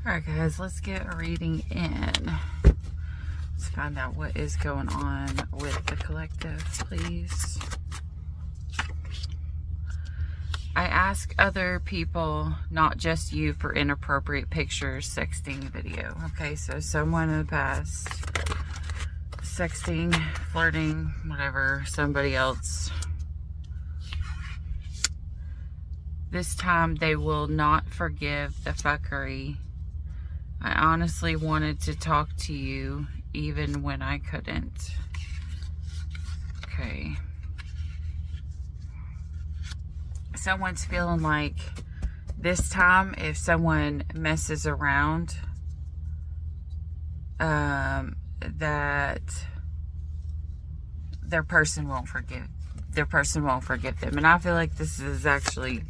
Alright guys, let's get a reading in. Let's find out what is going on with the collective, please. I ask other people, not just you, for inappropriate pictures, sexting, video. Okay, so someone in the past, sexting, flirting, whatever, somebody else. This time they will not forgive the fuckery. I honestly wanted to talk to you even when I couldn't. Okay. Someone's feeling like this time if someone messes around, that their person won't forgive them. And I feel like this is actually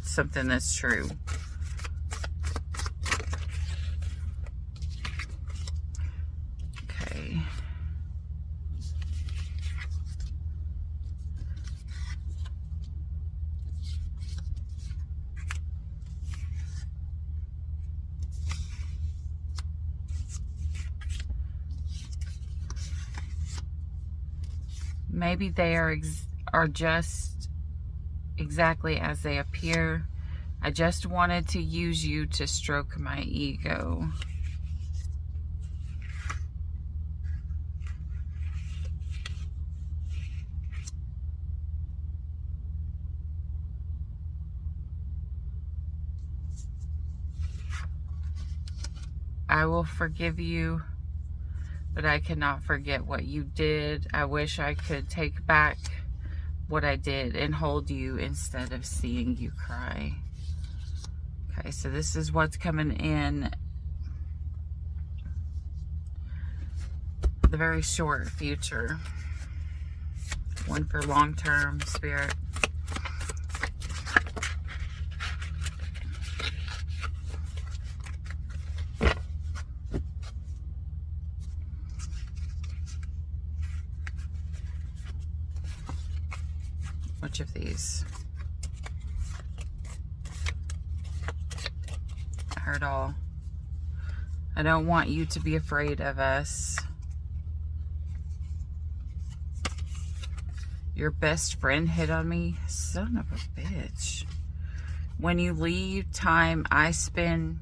something that's true. Okay. Maybe they are just exactly as they appear. I just wanted to use you to stroke my ego. I will forgive you, but I cannot forget what you did. I wish I could take back what I did and hold you instead of seeing you cry. Okay, so this is what's coming in the very short future. One for long-term, Spirit. Which of these? I heard all. I don't want you to be afraid of us. Your best friend hit on me? Son of a bitch. When you leave, I spend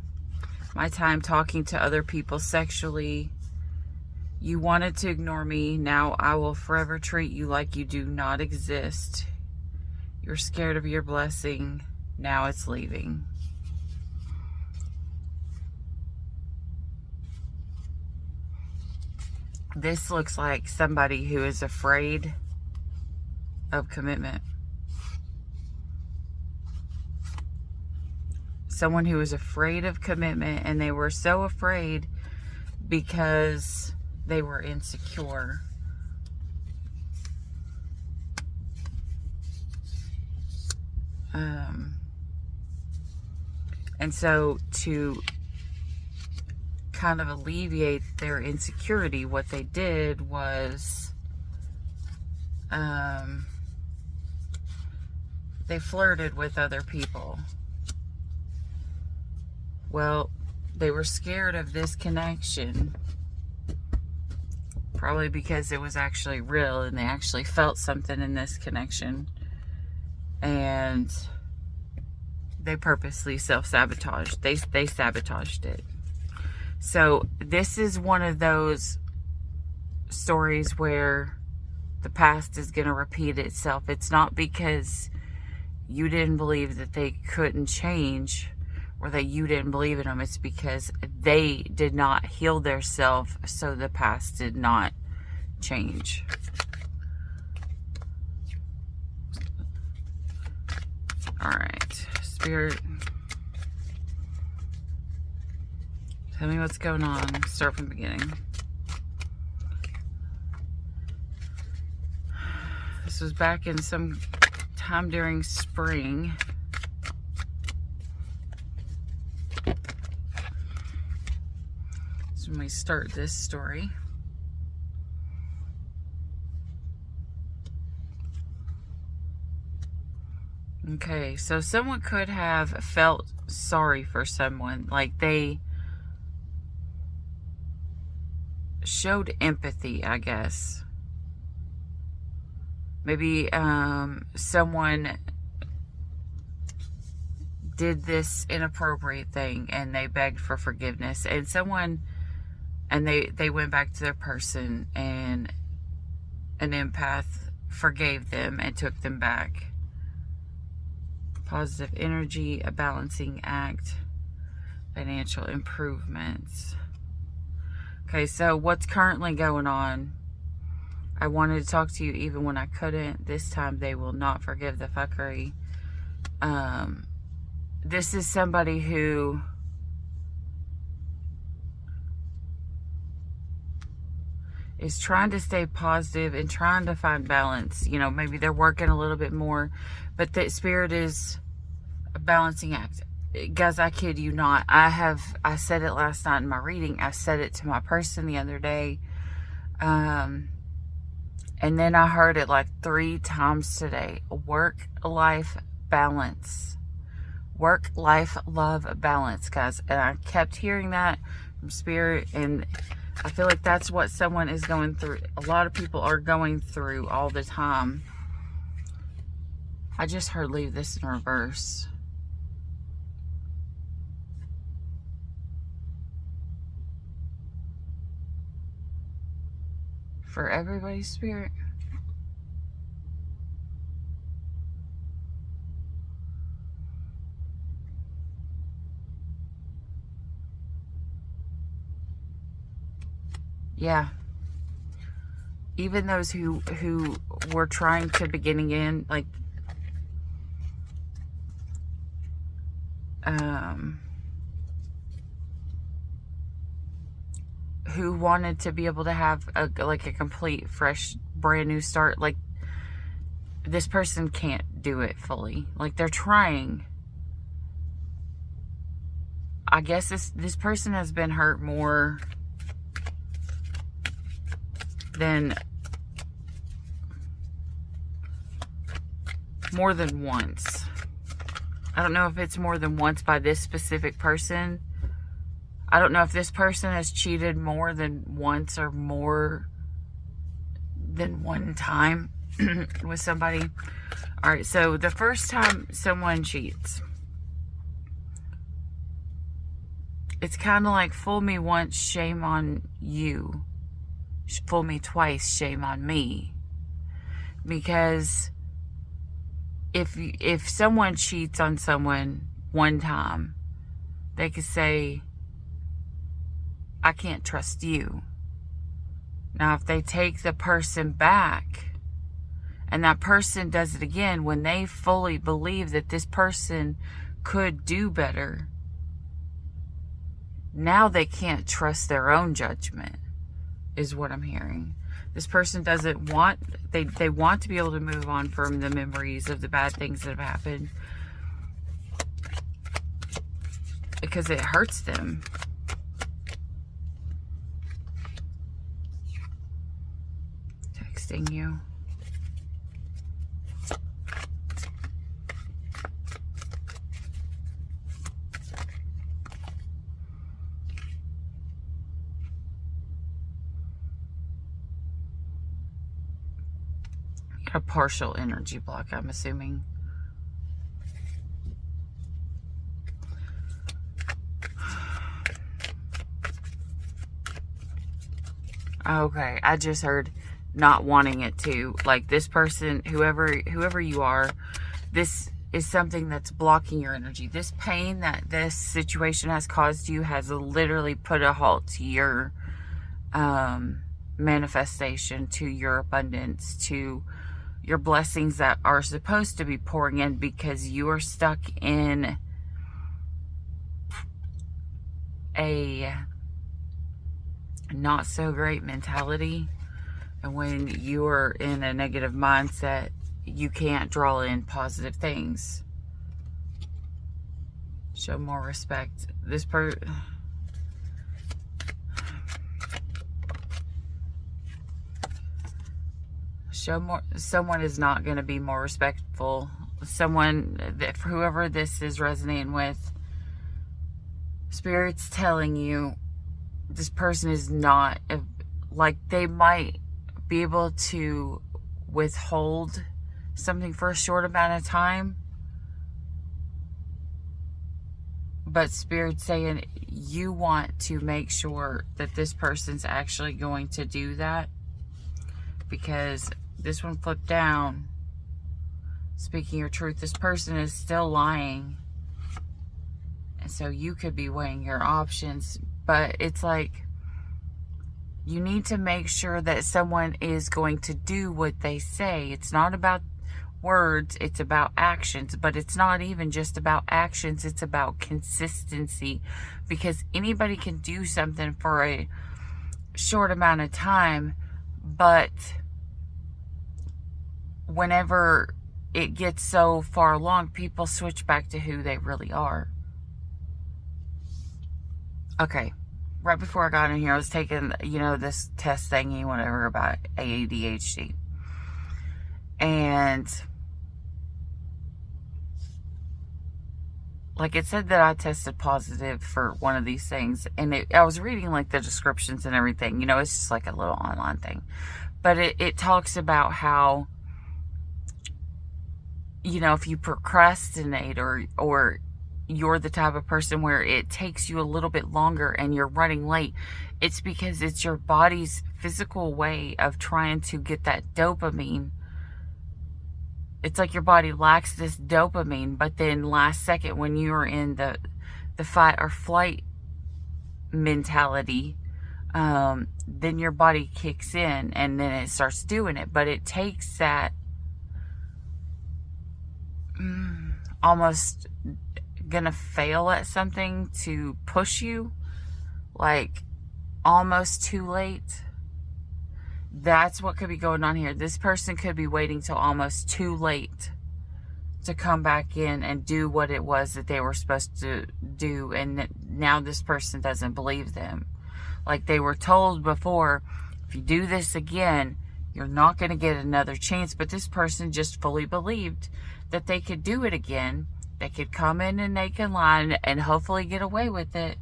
my time talking to other people sexually. You wanted to ignore me. Now I will forever treat you like you do not exist. You're scared of your blessing. Now it's leaving. This looks like somebody who is afraid of commitment. Someone who is afraid of commitment, and they were so afraid because they were insecure. And so to kind of alleviate their insecurity, what they did was they flirted with other people. Well, they were scared of this connection, probably because it was actually real and they actually felt something in this connection, and they purposely self-sabotaged. They sabotaged it. So this is one of those stories where the past is going to repeat itself. It's not because you didn't believe that they couldn't change or that you didn't believe in them. It's because they did not heal themselves, so the past did not change. All right, Spirit, tell me what's going on. Start from the beginning. This was back in some time during spring. So when we start this story. Okay, so someone could have felt sorry for someone, like they showed empathy, I guess. Maybe someone did this inappropriate thing and they begged for forgiveness, and they went back to their person, and an empath forgave them and took them back. Positive energy, a balancing act, financial improvements. Okay, so what's currently going on? I wanted to talk to you even when I couldn't. This time they will not forgive the fuckery. This is somebody who is trying to stay positive and trying to find balance. You know, maybe they're working a little bit more, but the Spirit is a balancing act. Guys, I kid you not. I said it last night in my reading. I said it to my person the other day. And then I heard it like 3 times today. Work-life balance. Work-life-love balance, guys. And I kept hearing that from Spirit, and I feel like that's what someone is going through. A lot of people are going through all the time. I just heard leave this in reverse. For everybody's Spirit. Yeah. Even those who were trying to beginning in, like, who wanted to be able to have a complete, fresh, brand new start. Like, this person can't do it fully. Like, they're trying. I guess this person has been hurt more than once. I don't know if it's more than once by this specific person. I don't know if this person has cheated more than once or more than one time with somebody. All right, so the first time someone cheats, it's kind of like fool me once, shame on you. Fool me twice, shame on me. Because if someone cheats on someone one time, they could say, I can't trust you. Now, if they take the person back and that person does it again, when they fully believe that this person could do better, now they can't trust their own judgment, is what I'm hearing. This person doesn't want, they want to be able to move on from the memories of the bad things that have happened because it hurts them. Texting you. A partial energy block, I'm assuming. Okay, I just heard not wanting it to. Like, this person, whoever you are, this is something that's blocking your energy. This pain that this situation has caused you has literally put a halt to your manifestation, to your abundance, to your blessings that are supposed to be pouring in, because you are stuck in a not so great mentality. And when you're in a negative mindset, you can't draw in positive things. Show more respect. Someone is not going to be more respectful. Someone that, for whoever this is resonating with, Spirit's telling you this person is not like they might be able to withhold something for a short amount of time, but Spirit's saying you want to make sure that this person's actually going to do that, because this one flipped down. Speaking your truth, this person is still lying. And so you could be weighing your options, but it's like you need to make sure that someone is going to do what they say. It's not about words, it's about actions, but it's not even just about actions, it's about consistency, because anybody can do something for a short amount of time, but whenever it gets so far along, people switch back to who they really are. Okay, right before I got in here, I was taking, this test thingy, whatever, about ADHD. And like it said that I tested positive for one of these things. And I was reading like the descriptions and everything. It's just like a little online thing. But it talks about how, if you procrastinate or you're the type of person where it takes you a little bit longer and you're running late, it's because it's your body's physical way of trying to get that dopamine. It's like your body lacks this dopamine, but then last second when you're in the fight or flight mentality, then your body kicks in and then it starts doing it. But it takes that almost gonna fail at something to push you, like almost too late. That's what could be going on here. This person could be waiting till almost too late to come back in and do what it was that they were supposed to do, and now this person doesn't believe them. Like they were told before, if you do this again, you're not going to get another chance. But this person just fully believed that they could do it again. They could come in and they can lie and hopefully get away with it.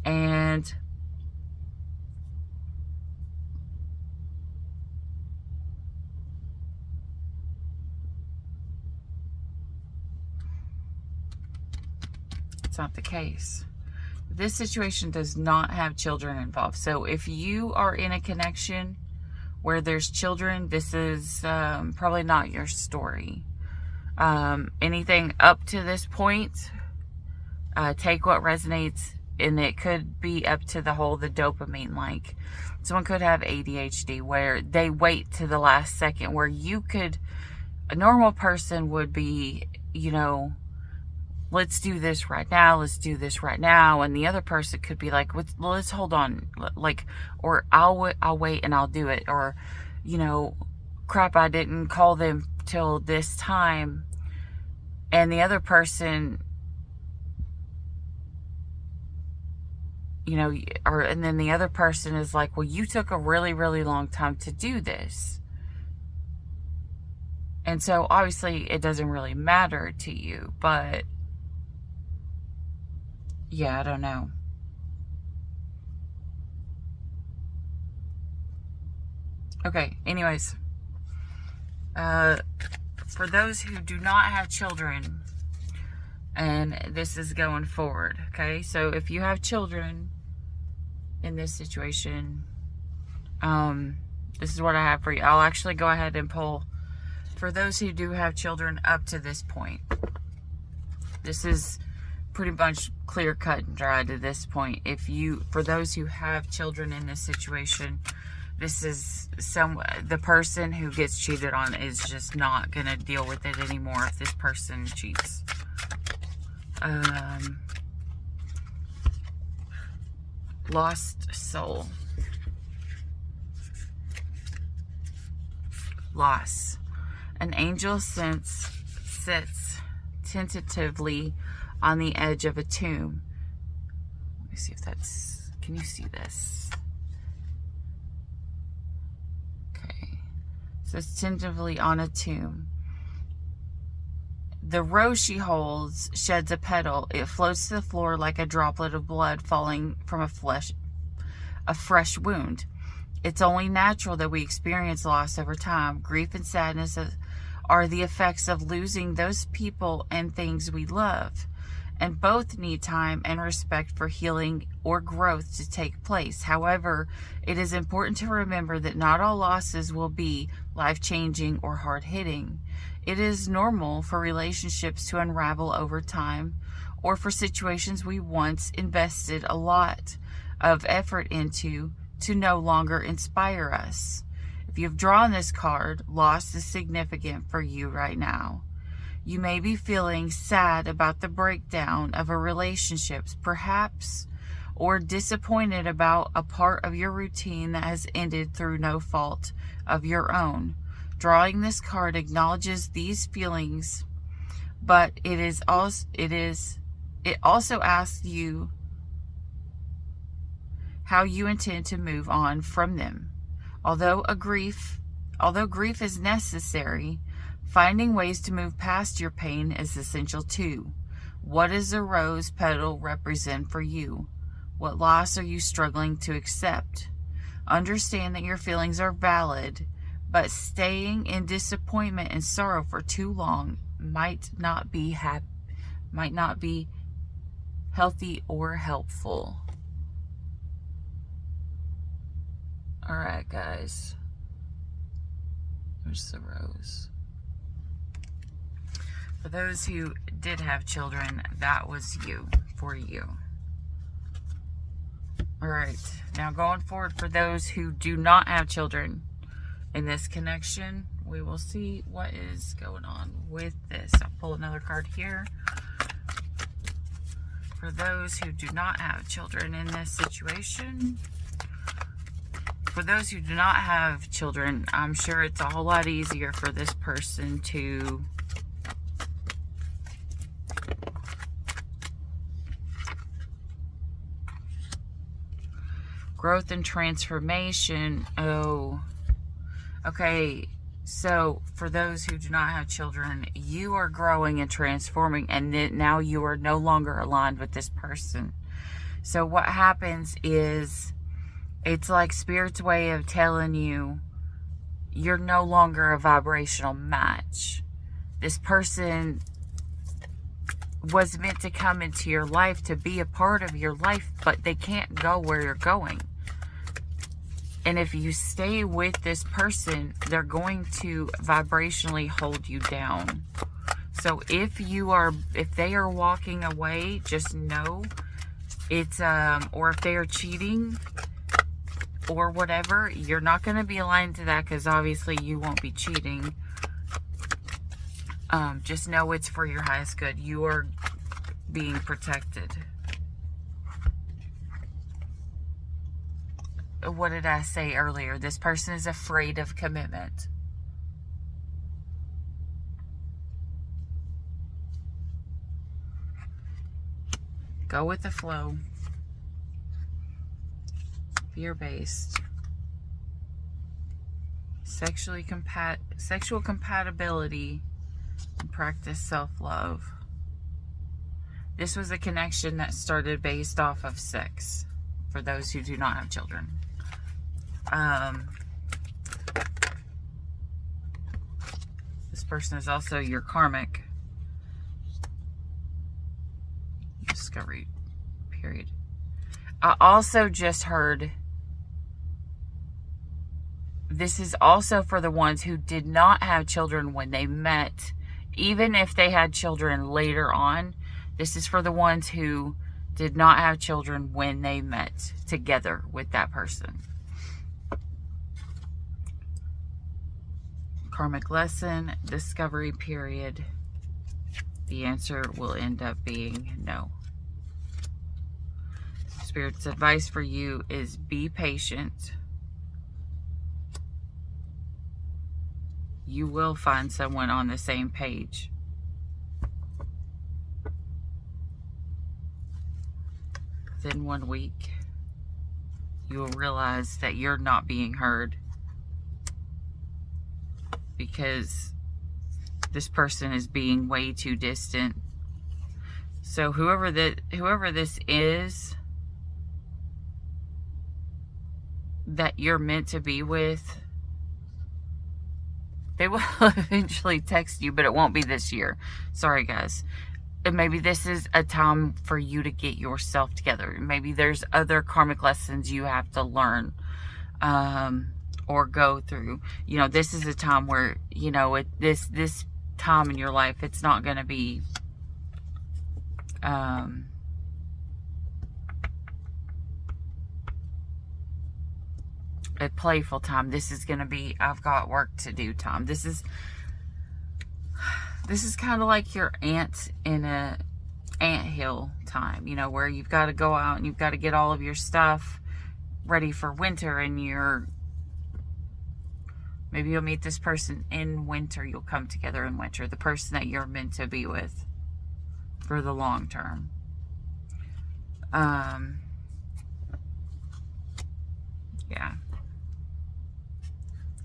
And it's not the case. This situation does not have children involved. So if you are in a connection where there's children, this is probably not your story. Anything up to this point, take what resonates, and it could be up to the dopamine. Like someone could have ADHD where they wait to the last second, where a normal person would be, let's do this right now, and the other person could be like, let's hold on, like, or I'll wait and I'll do it, or crap, I didn't call them till this time. And the other person, and then the other person is like, well, you took a really, really long time to do this. And so obviously it doesn't really matter to you, but yeah, I don't know. Okay, anyways. For those who do not have children, and this is going forward, okay? So if you have children in this situation, this is what I have for you. I'll actually go ahead and pull for those who do have children up to this point. This is pretty much clear cut and dry to this point. For those who have children in this situation, this is the person who gets cheated on is just not going to deal with it anymore if this person cheats. Lost soul. Loss. An angel sits tentatively on the edge of a tomb. Let me see if that's... Can you see this? Okay. So it's tentatively on a tomb. The rose she holds sheds a petal. It floats to the floor like a droplet of blood falling from a fresh wound. It's only natural that we experience loss over time. Grief and sadness are the effects of losing those people and things we love, and both need time and respect for healing or growth to take place. However, it is important to remember that not all losses will be life-changing or hard-hitting. It is normal for relationships to unravel over time, or for situations we once invested a lot of effort into to no longer inspire us. If you've drawn this card, loss is significant for you right now. You may be feeling sad about the breakdown of a relationship, perhaps, or disappointed about a part of your routine that has ended through no fault of your own. Drawing this card acknowledges these feelings, but it also asks you how you intend to move on from them. Although grief is necessary, finding ways to move past your pain is essential too. What does a rose petal represent for you? What loss are you struggling to accept? Understand that your feelings are valid, but staying in disappointment and sorrow for too long might not be healthy or helpful. All right, guys. There's the rose. For those who did have children, that was for you. All right. Now going forward, for those who do not have children in this connection, we will see what is going on with this. I'll pull another card here. For those who do not have children in this situation, for those who do not have children, I'm sure it's a whole lot easier for this person to growth and transformation. Oh, okay. So for those who do not have children, you are growing and transforming, and now you are no longer aligned with this person. So what happens is, it's like Spirit's way of telling you you're no longer a vibrational match. This person was meant to come into your life to be a part of your life, but they can't go where you're going. And if you stay with this person, they're going to vibrationally hold you down. So if they are walking away, just know it's, or if they are cheating or whatever, you're not going to be aligned to that, because obviously you won't be cheating. Just know it's for your highest good. You are being protected. What did I say earlier? This person is afraid of commitment. Go with the flow. Fear-based. Sexual compatibility. And practice self-love. This was a connection that started based off of sex. For those who do not have children. This person is also your karmic. Discovery period. I also just heard this is also for the ones who did not have children when they met, even if they had children later on. This is for the ones who did not have children when they met together with that person. Karmic lesson, discovery period. The answer will end up being no. Spirit's advice for you is be patient. You will find someone on the same page. Within 1 week, you will realize that you're not being heard, because this person is being way too distant. So whoever this is, that you're meant to be with, they will eventually text you, but it won't be this year. Sorry, guys. And maybe this is a time for you to get yourself together. Maybe there's other karmic lessons you have to learn or go through. You know, this is a time where, you know, this time in your life, it's not going to be a playful time. This is going to be, I've got work to do time. This is kind of like your ant in a anthill time, you know, where you've got to go out and you've got to get all of your stuff ready for winter, and maybe you'll meet this person in winter. You'll come together in winter, the person that you're meant to be with for the long term. Yeah.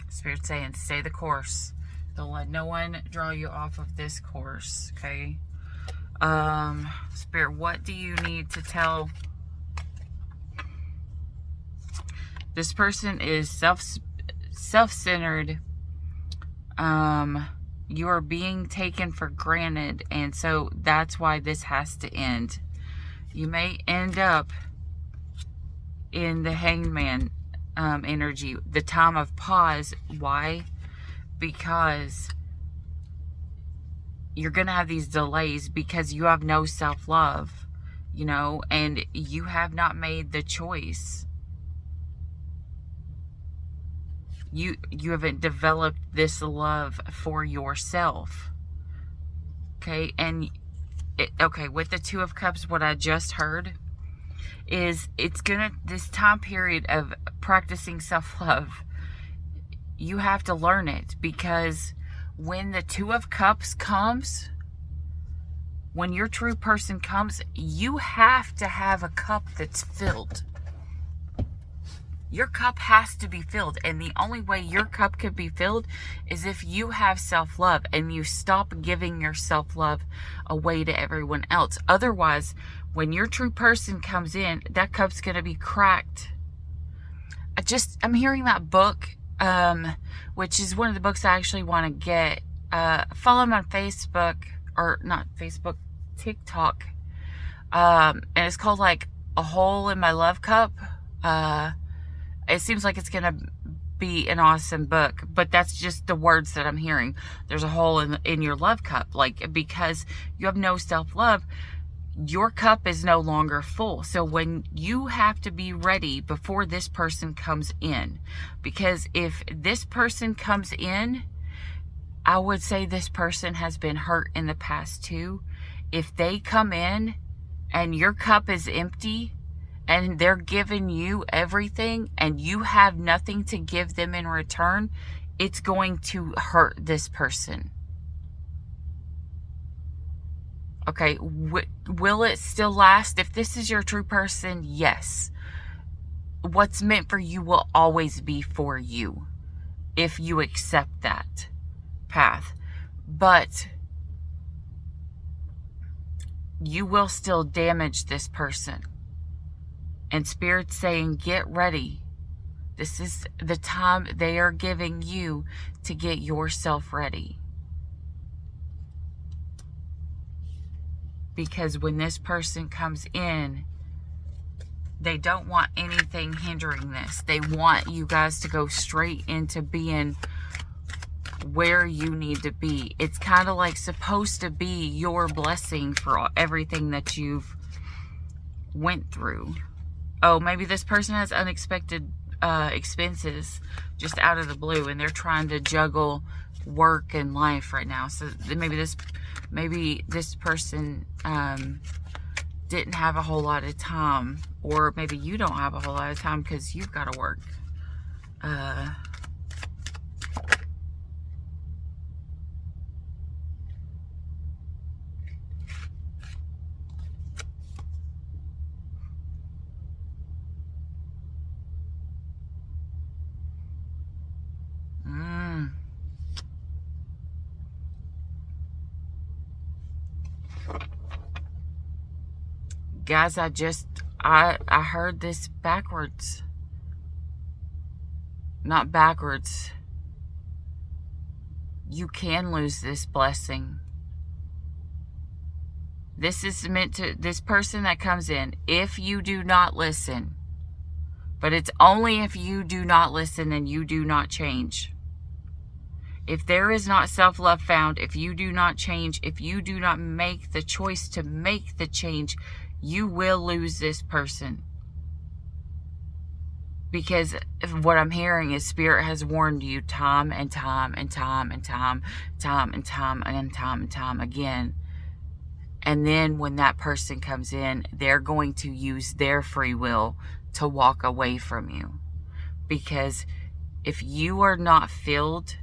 Spirit's saying, stay the course. Don't let no one draw you off of this course, okay? Spirit, what do you need to tell? This person is self-centered. You are being taken for granted, and so that's why this has to end. You may end up in the hangman energy, the time of pause. Why? Because you're going to have these delays because you have no self-love, you know, and you have not made the choice. You haven't developed this love for yourself. Okay, and okay, with the Two of Cups, what I just heard is this time period of practicing self-love, you have to learn it, because when the Two of Cups comes, when your true person comes, you have to have a cup that's filled. Your cup has to be filled, and the only way your cup can be filled is if you have self-love and you stop giving your self-love away to everyone else. Otherwise, when your true person comes in, that cup's going to be cracked. I'm hearing that book, which is one of the books I actually want to get. Follow him on Facebook, or not Facebook, TikTok. And it's called like A Hole in My Love Cup. It seems like it's going to be an awesome book, but that's just the words that I'm hearing. There's a hole in your love cup, like, because you have no self-love, your cup is no longer full. So when you have to be ready before this person comes in, because if this person comes in, I would say this person has been hurt in the past too. If they come in and your cup is empty, and they're giving you everything, and you have nothing to give them in return, it's going to hurt this person. Okay, will it still last? If this is your true person, yes. What's meant for you will always be for you, if you accept that path. But you will still damage this person. And Spirit's saying, get ready. This is the time they are giving you to get yourself ready. Because when this person comes in, they don't want anything hindering this. They want you guys to go straight into being where you need to be. It's kind of like supposed to be your blessing for everything that you've went through. Oh, maybe this person has unexpected expenses just out of the blue, and they're trying to juggle work and life right now. So maybe this person didn't have a whole lot of time, or maybe you don't have a whole lot of time because you've got to work. Guys, I heard this backwards. not backwards. You can lose this blessing. This is meant to, this person that comes in, if you do not listen, but it's only if you do not listen and you do not change. If there is not self-love found, if you do not change, if you do not make the choice to make the change, you will lose this person. Because what I'm hearing is Spirit has warned you time and time and time and time, time and time and time and time again. And then when that person comes in, they're going to use their free will to walk away from you. Because if you are not filled,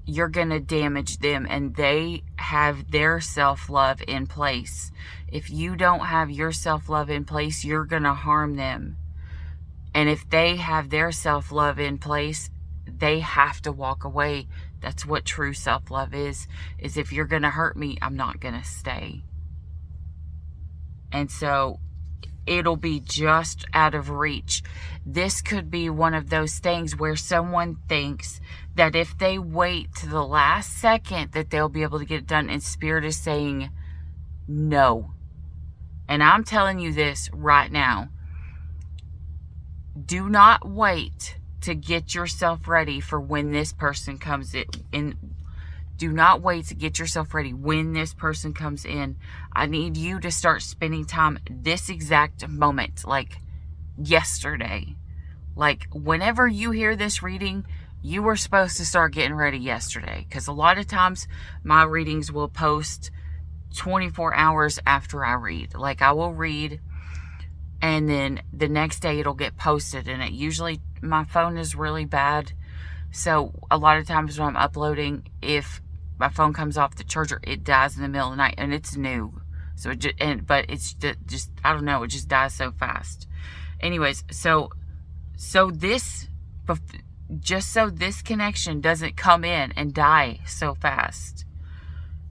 you're going to damage them, and they have their self-love in place. If you don't have your self-love in place, you're going to harm them. And if they have their self-love in place, they have to walk away. That's what true self-love is if you're going to hurt me, I'm not going to stay. And so it'll be just out of reach. This could be one of those things where someone thinks that if they wait to the last second that they'll be able to get it done, and Spirit is saying no. And I'm telling you this right now. Do not wait to get yourself ready for when this person comes in. Do not wait to get yourself ready when this person comes in. I need you to start spending time this exact moment, like yesterday. Like whenever you hear this reading, you were supposed to start getting ready yesterday. Because a lot of times my readings will post 24 hours after I read. Like I will read and then the next day it'll get posted, and it usually, my phone is really bad. So a lot of times when I'm uploading, if my phone comes off the charger, it dies in the middle of the night, and it's new. So it just, but it's just, I don't know, it just dies so fast. Anyways, so this, just so this connection doesn't come in and die so fast,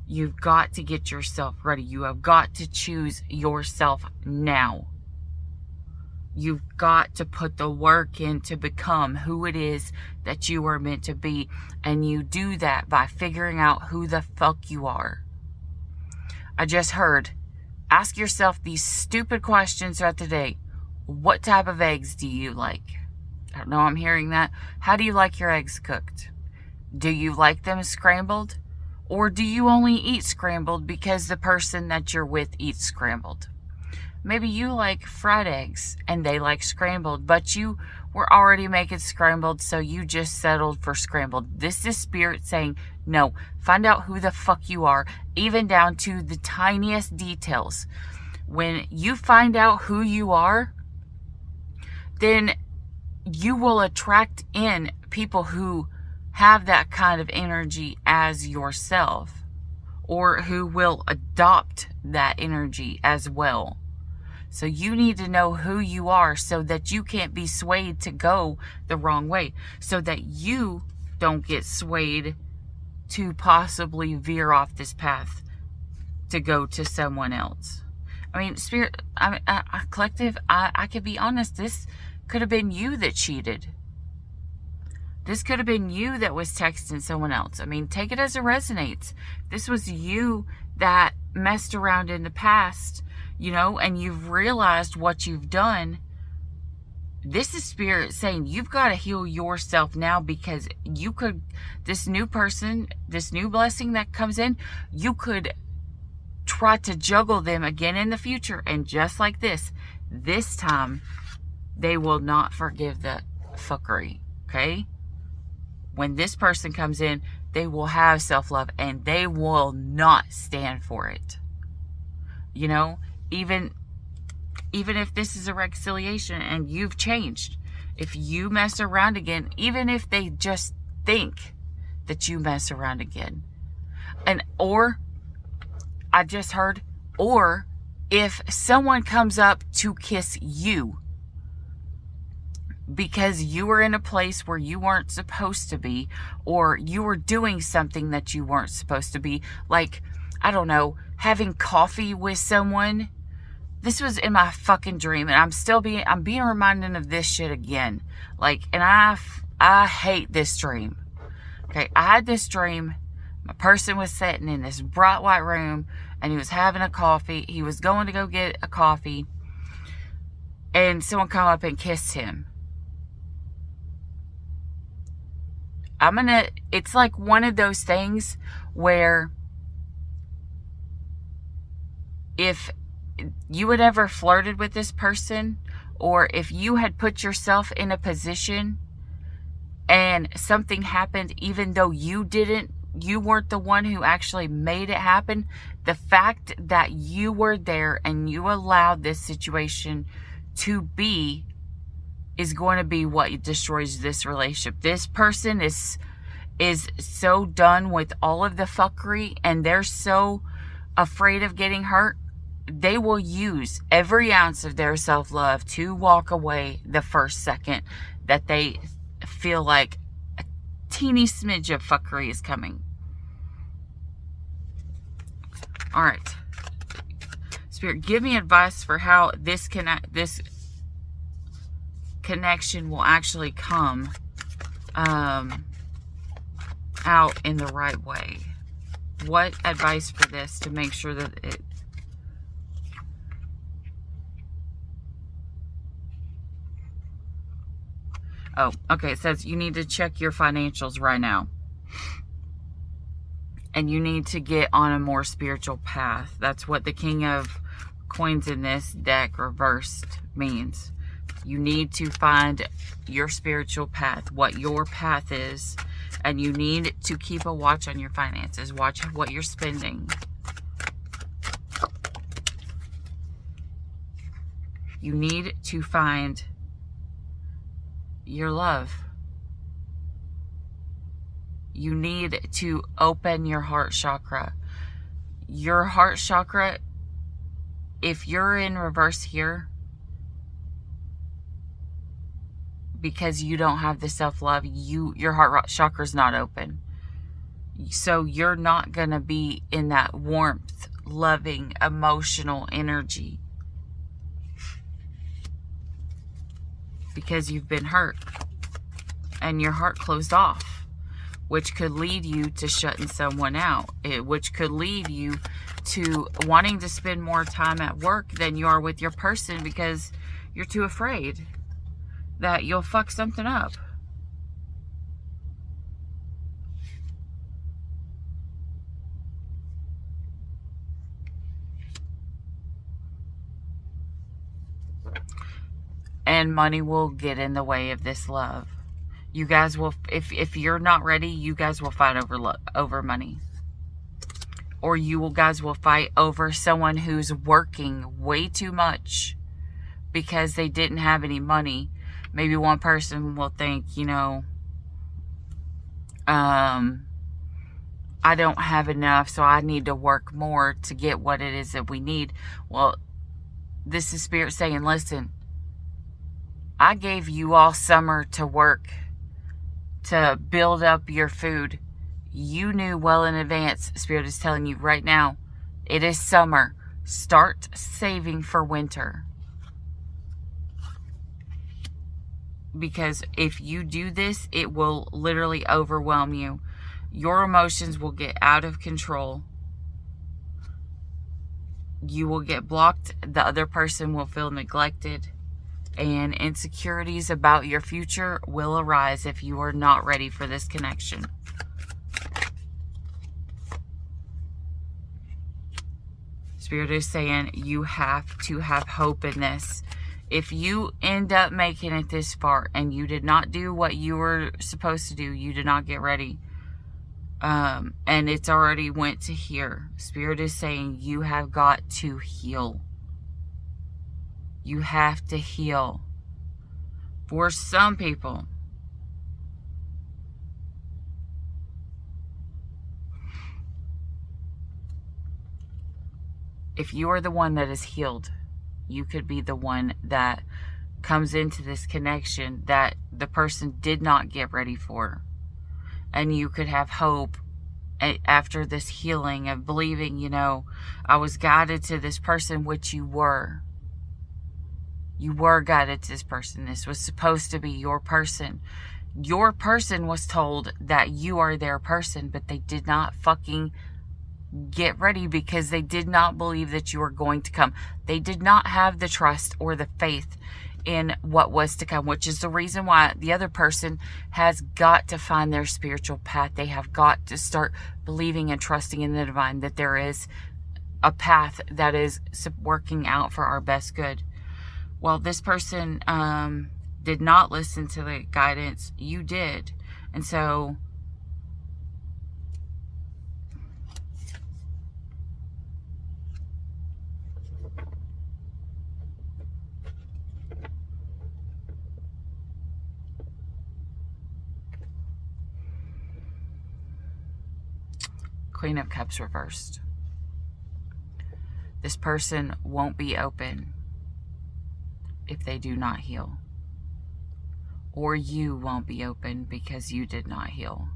you've got to get yourself ready. You have got to choose yourself now. You've got to put the work in to become who it is that you are meant to be. And you do that by figuring out who the fuck you are. I just heard, ask yourself these stupid questions throughout the day. What type of eggs do you like? I don't know, I'm hearing that. How do you like your eggs cooked? Do you like them scrambled? Or do you only eat scrambled because the person that you're with eats scrambled? Maybe you like fried eggs and they like scrambled, but you were already making scrambled, so you just settled for scrambled. This is Spirit saying, no, find out who the fuck you are, even down to the tiniest details. When you find out who you are, then you will attract in people who have that kind of energy as yourself, or who will adopt that energy as well. So you need to know who you are so that you can't be swayed to go the wrong way. So that you don't get swayed to possibly veer off this path to go to someone else. I mean, Spirit, Collective, I could be honest, this could have been you that cheated. This could have been you that was texting someone else. I mean, take it as it resonates. This was you that messed around in the past, you know, and you've realized what you've done. This is Spirit saying you've got to heal yourself now, because you could, this new person, this new blessing that comes in, you could try to juggle them again in the future. And just like this time, they will not forgive the fuckery, okay? When this person comes in, they will have self-love and they will not stand for it. You know, even if this is a reconciliation and you've changed, if you mess around again, even if they just think that you mess around again, or I just heard, or if someone comes up to kiss you because you were in a place where you weren't supposed to be, or you were doing something that you weren't supposed to be, like, I don't know, having coffee with someone This was in my fucking dream, and I'm being reminded of this shit again. Like, and I hate this dream. Okay, I had this dream. My person was sitting in this bright white room, and he was having a coffee. He was going to go get a coffee, and someone come up and kissed him. It's like one of those things where if you had ever flirted with this person, or if you had put yourself in a position and something happened even though you weren't the one who actually made it happen, the fact that you were there and you allowed this situation to be is going to be what destroys this relationship. This person is so done with all of the fuckery, and they're so afraid of getting hurt. They will use every ounce of their self-love to walk away the first second that they feel like a teeny smidge of fuckery is coming. All right. Spirit, give me advice for how this connection will actually come out in the right way. What advice for this to make sure that it... Oh, okay. It says you need to check your financials right now. And you need to get on a more spiritual path. That's what the King of Coins in this deck reversed means. You need to find your spiritual path, what your path is. And you need to keep a watch on your finances. Watch what you're spending. You need to find your love. You need to open your heart chakra. Your heart chakra, if you're in reverse here, because you don't have the self-love, your heart chakra is not open. So you're not going to be in that warmth, loving, emotional energy. Because you've been hurt. And your heart closed off. Which could lead you to shutting someone out. Which could lead you to wanting to spend more time at work than you are with your person because you're too afraid that you'll fuck something up. And money will get in the way of this love. You guys will, if you're not ready, you guys will fight over money. Or guys will fight over someone who's working way too much because they didn't have any money. Maybe one person will think, I don't have enough, so I need to work more to get what it is that we need. Well, this is Spirit saying, listen, I gave you all summer to work, to build up your food. You knew well in advance. Spirit is telling you right now, it is summer. Start saving for winter. Because if you do this, it will literally overwhelm you. Your emotions will get out of control. You will get blocked. The other person will feel neglected. And insecurities about your future will arise if you are not ready for this connection. Spirit is saying you have to have hope in this. If you end up making it this far and you did not do what you were supposed to do, you did not get ready, and it's already went to here, Spirit is saying you have got to heal. You have to heal. For some people, if you are the one that is healed, you could be the one that comes into this connection that the person did not get ready for. And you could have hope after this healing of believing, I was guided to this person, which you were. You were guided to this person. This was supposed to be your person. Your person was told that you are their person, but they did not fucking get ready because they did not believe that you were going to come. They did not have the trust or the faith in what was to come, which is the reason why the other person has got to find their spiritual path. They have got to start believing and trusting in the divine, that there is a path that is working out for our best good. Well, this person did not listen to the guidance. You did. And so Queen of Cups reversed. This person won't be open if they do not heal. Or you won't be open because you did not heal.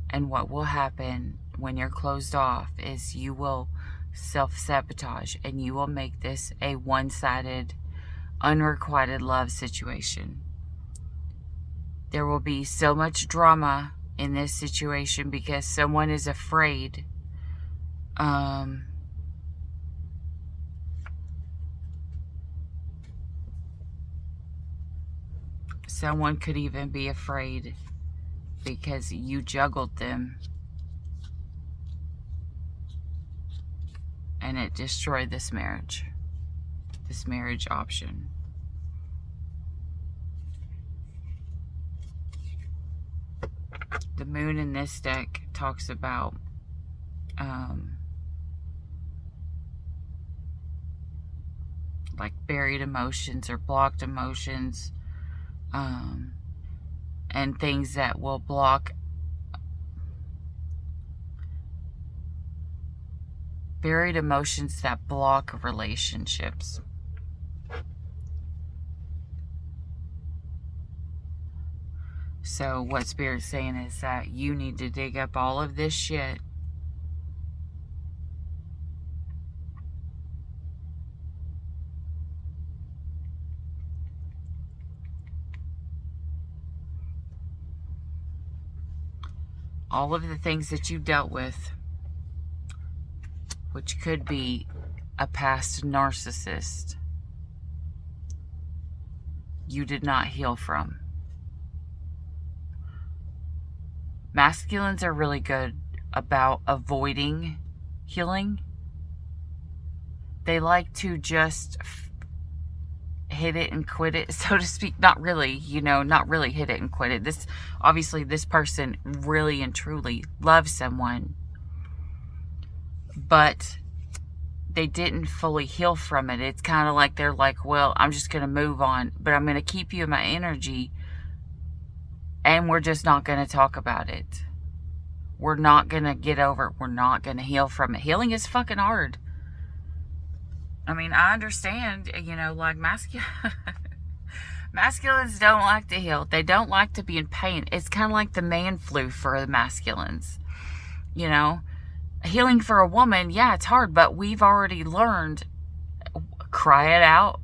And what will happen when you're closed off is you will self-sabotage, and you will make this a one-sided, unrequited love situation. There will be so much drama in this situation because someone is afraid. Someone could even be afraid because you juggled them and it destroyed this marriage option. The moon in this deck talks about like buried emotions or blocked emotions, and things that will block, buried emotions that block relationships. So what Spirit's saying is that you need to dig up all of this shit all of the things that you dealt with, which could be a past narcissist you did not heal from. Masculines are really good about avoiding healing. They like to just hit it and quit it, so to speak. Not really, not really hit it and quit it. Obviously this person really and truly loves someone, but they didn't fully heal from it. It's kind of like they're like, well, I'm just going to move on, but I'm going to keep you in my energy, and we're just not going to talk about it. We're not going to get over it. We're not going to heal from it. Healing is fucking hard. I mean, I understand, like masculines don't like to heal. They don't like to be in pain. It's kind of like the man flu for the masculines. Healing for a woman, yeah, it's hard, but we've already learned, cry it out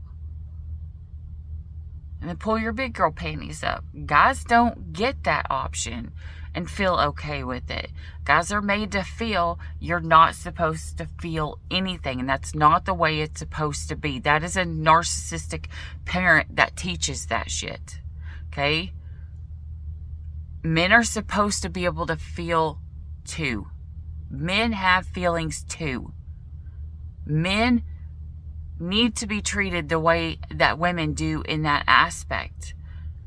and then pull your big girl panties up. Guys don't get that option and feel okay with it. Guys are made to feel you're not supposed to feel anything, and that's not the way it's supposed to be. That is a narcissistic parent that teaches that shit. Okay? Men are supposed to be able to feel too. Men have feelings too. Men need to be treated the way that women do in that aspect.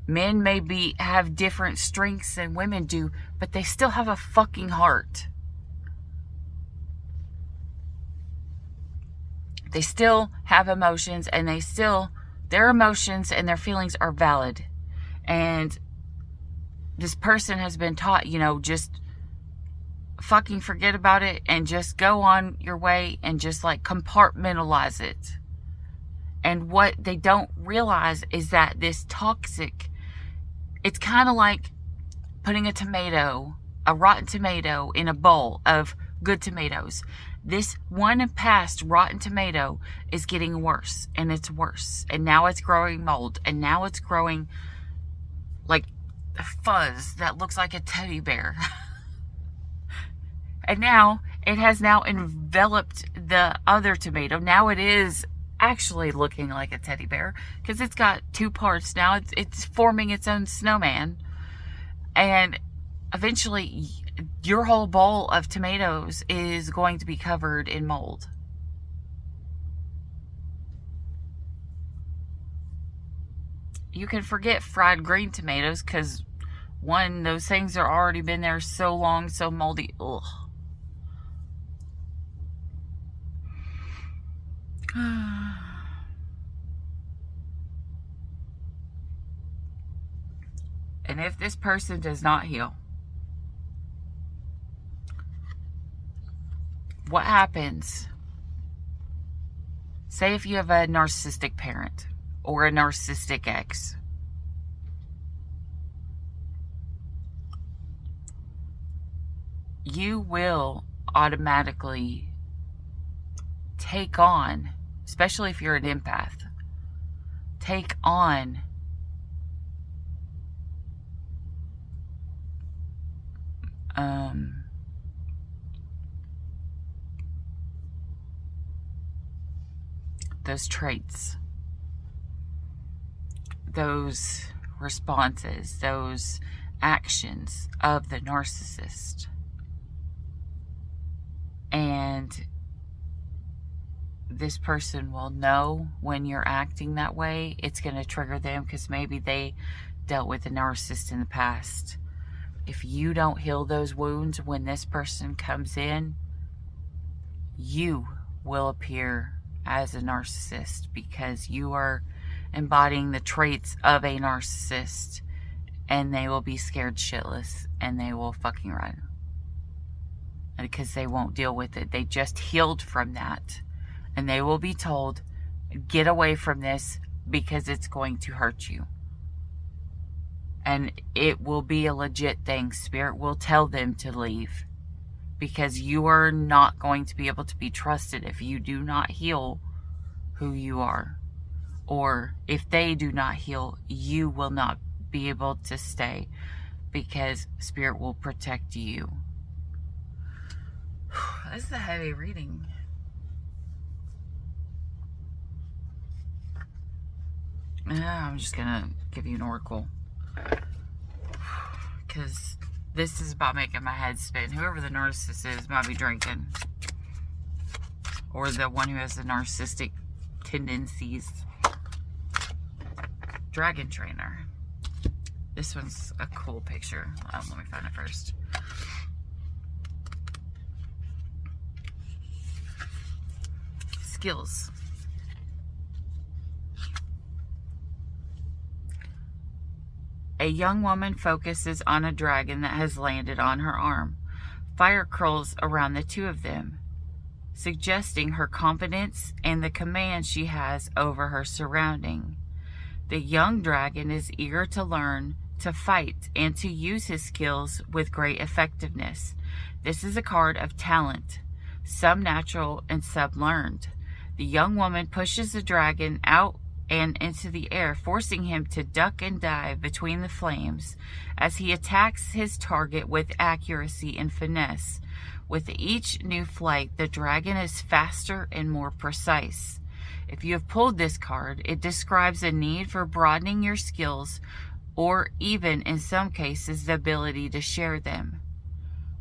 Men may have different strengths than women do, but they still have a fucking heart. They still have emotions, and their emotions and their feelings are valid. And this person has been taught, just fucking forget about it and just go on your way and just like compartmentalize it. And what they don't realize is that this toxic, it's kind of like putting a rotten tomato in a bowl of good tomatoes. This one past rotten tomato is getting worse, and it's worse. And now it's growing mold, and now it's growing like fuzz that looks like a teddy bear. And now it has now enveloped the other tomato. Now it is actually looking like a teddy bear because it's got two parts. Now it's forming its own snowman. And eventually your whole bowl of tomatoes is going to be covered in mold. You can forget fried green tomatoes because, one, those things are already been there so long, so moldy. Ugh. And if this person does not heal, what happens? Say if you have a narcissistic parent or a narcissistic ex. You will automatically take on, especially if you're an empath, take on those traits, those responses, those actions of the narcissist. And this person will know when you're acting that way. It's going to trigger them because maybe they dealt with a narcissist in the past. If you don't heal those wounds when this person comes in, you will appear as a narcissist because you are embodying the traits of a narcissist, and they will be scared shitless and they will fucking run because they won't deal with it. They just healed from that, and they will be told, get away from this because it's going to hurt you. And it will be a legit thing. Spirit will tell them to leave because you are not going to be able to be trusted if you do not heal who you are. Or if they do not heal, you will not be able to stay because Spirit will protect you. This is a heavy reading. I'm just gonna give you an oracle because this is about making my head spin. Whoever the narcissist is might be drinking, or the one who has the narcissistic tendencies. Dragon Trainer. This one's a cool picture. Let me find it first. Skills. A young woman focuses on a dragon that has landed on her arm. Fire curls around the two of them, suggesting her confidence and the command she has over her surrounding. The young dragon is eager to learn, to fight, and to use his skills with great effectiveness. This is a card of talent, some natural and some learned. The young woman pushes the dragon out and into the air, forcing him to duck and dive between the flames as he attacks his target with accuracy and finesse. With each new flight, the dragon is faster and more precise. If you have pulled this card, it describes a need for broadening your skills, or even in some cases the ability to share them.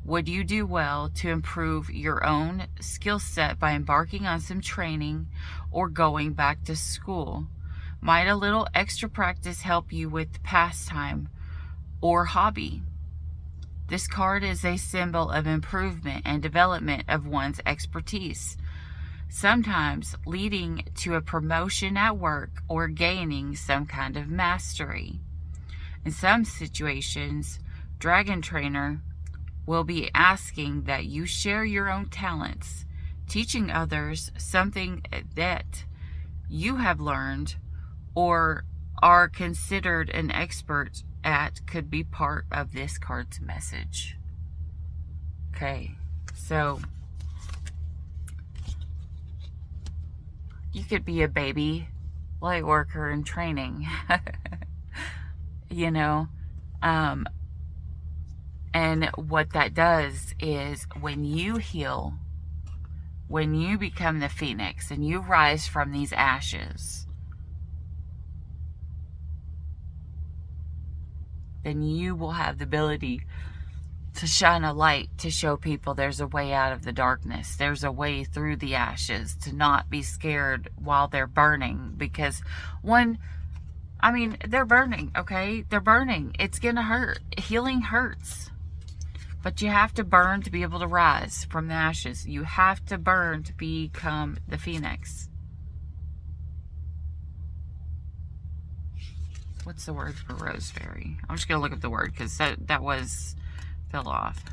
Would you do well to improve your own skill set by embarking on some training or going back to school? Might a little extra practice help you with pastime or hobby? This card is a symbol of improvement and development of one's expertise, sometimes leading to a promotion at work or gaining some kind of mastery. In some situations, Dragon Trainer will be asking that you share your own talents. Teaching others something that you have learned or are considered an expert at could be part of this card's message. Okay, so you could be a baby light worker in training, you know. And what that does is when you heal, when you become the phoenix and you rise from these ashes, then you will have the ability to shine a light to show people there's a way out of the darkness. There's a way through the ashes, to not be scared while they're burning. Because they're burning, okay? They're burning. It's gonna hurt. Healing hurts. But you have to burn to be able to rise from the ashes. You have to burn to become the phoenix. What's the word for rose fairy? I'm just gonna look up the word because that fell off.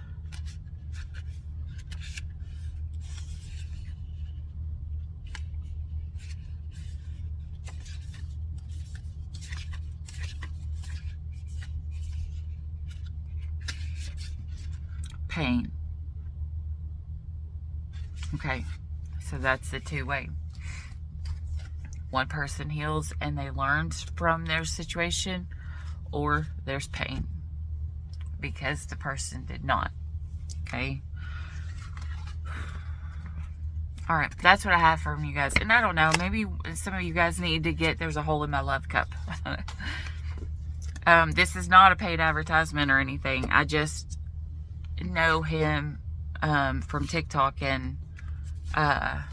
Pain. Okay, so that's the two-way. One person heals and they learned from their situation, or there's pain because the person did not. Okay. All right, that's what I have from you guys. And I don't know, maybe some of you guys need to get There's a Hole in My Love cup. This is not a paid advertisement or anything. I just know him from TikTok, and I've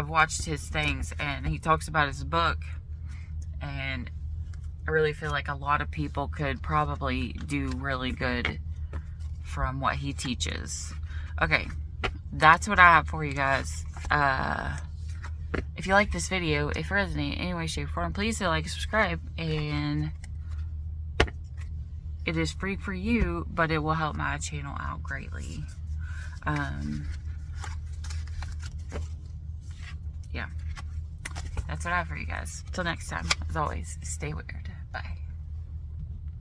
watched his things, and he talks about his book, and I really feel like a lot of people could probably do really good from what he teaches. Okay, that's what I have for you guys. If you like this video, if it resonated in any way, shape, or form, please hit like and subscribe. And it is free for you, but it will help my channel out greatly. Yeah, that's what I have for you guys. Till next time, as always, stay weird. Bye.